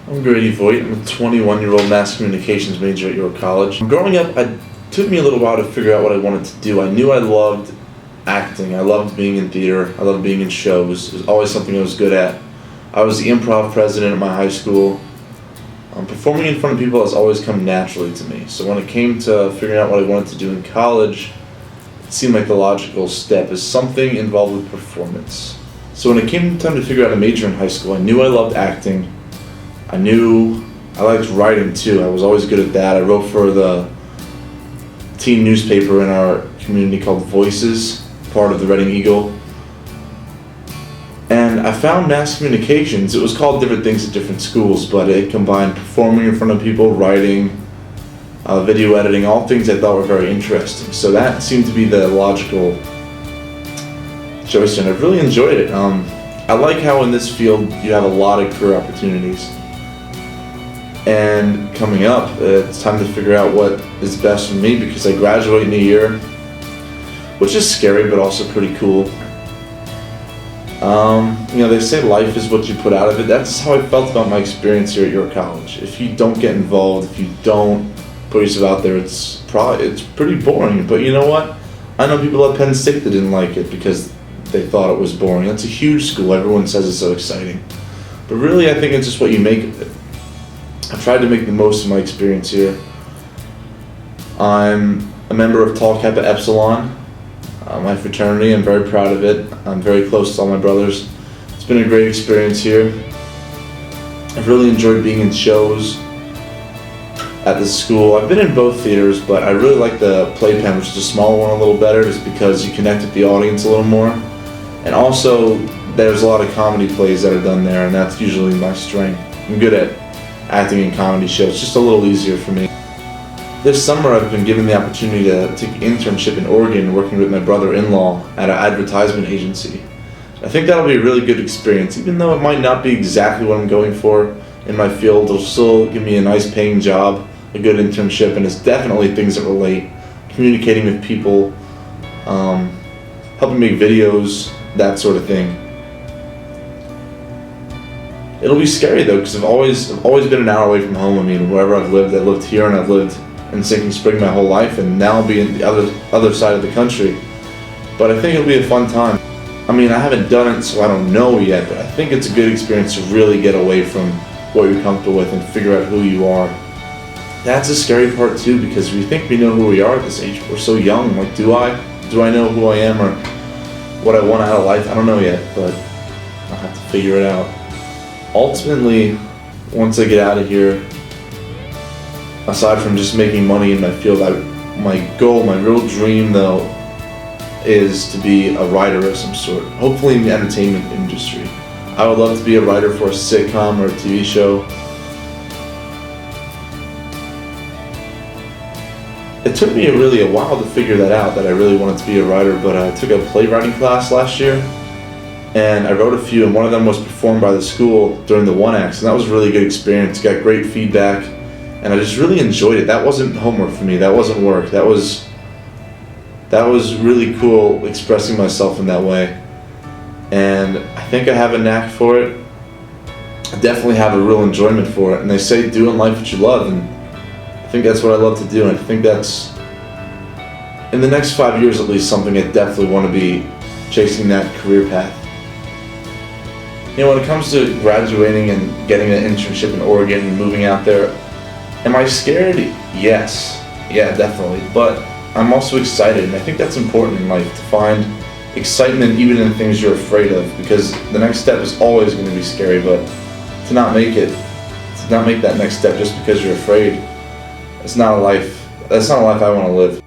I'm Grady Voigt. I'm a 21-year-old mass communications major at York College. Growing up, it took me a little while to figure out what I wanted to do. I knew I loved acting. I loved being in theater. I loved being in shows. It was always something I was good at. I was the improv president at my high school. Performing in front of people has always come naturally to me. So when it came to figuring out what I wanted to do in college, it seemed like the logical step is something involved with performance. So when it came time to figure out a major in high school, I knew I loved acting. I knew I liked writing too. I was always good at that. I wrote for the teen newspaper in our community called Voices, part of the Reading Eagle. And I found mass communications. It was called different things at different schools, but it combined performing in front of people, writing, video editing, all things I thought were very interesting. So that seemed to be the logical choice, and I've really enjoyed it. I like how in this field you have a lot of career opportunities. And coming up, it's time to figure out what is best for me because I graduate in a year, which is scary but also pretty cool. They say life is what you put out of it. That's how I felt about my experience here at York College. If you don't get involved, if you don't put yourself out there, it's pretty boring. But you know what? I know people at Penn State that didn't like it because they thought it was boring. That's a huge school. Everyone says it's so exciting. But really, I think it's just what you make of it. I've tried to make the most of my experience here. I'm a member of Tau Kappa Epsilon, my fraternity. I'm very proud of it. I'm very close to all my brothers. It's been a great experience here. I've really enjoyed being in shows at this school. I've been in both theaters, but I really like the playpen, which is a smaller one, a little better, just because you connect with the audience a little more. And also, there's a lot of comedy plays that are done there, and that's usually my strength. I'm good at acting in comedy shows. It's just a little easier for me. This summer I've been given the opportunity to take an internship in Oregon working with my brother-in-law at an advertisement agency. I think that'll be a really good experience. Even though it might not be exactly what I'm going for in my field, it'll still give me a nice paying job, a good internship, and it's definitely things that relate. Communicating with people, helping make videos, that sort of thing. It'll be scary though, because I've always been an hour away from home. I mean, wherever I've lived here, and I've lived in Sinking Spring my whole life, and now I'll be in the other side of the country. But I think it'll be a fun time. I mean, I haven't done it, so I don't know yet, but I think it's a good experience to really get away from what you're comfortable with and figure out who you are. That's a scary part too, because we think we know who we are at this age. We're so young. Like, do I know who I am or what I want out of life? I don't know yet, but I'll have to figure it out. Ultimately, once I get out of here, aside from just making money in my field, my goal, my real dream though, is to be a writer of some sort, hopefully in the entertainment industry. I would love to be a writer for a sitcom or a TV show. It took me really a while to figure that out, that I really wanted to be a writer, but I took a playwriting class last year, and I wrote a few, and one of them was performed by the school during the one acts, and that was a really good experience. Got great feedback, and I just really enjoyed it. That wasn't homework for me. That wasn't work. That was really cool, expressing myself in that way. And I think I have a knack for it. I definitely have a real enjoyment for it. And they say do in life what you love, and I think that's what I love to do. And I think that's, in the next 5 years at least, something I definitely want to be chasing that career path. When it comes to graduating and getting an internship in Oregon and moving out there, am I scared? Yes. Yeah, definitely. But I'm also excited, and I think that's important in life, to find excitement even in things you're afraid of, because the next step is always going to be scary, but to not make that next step just because you're afraid, that's not a life I want to live.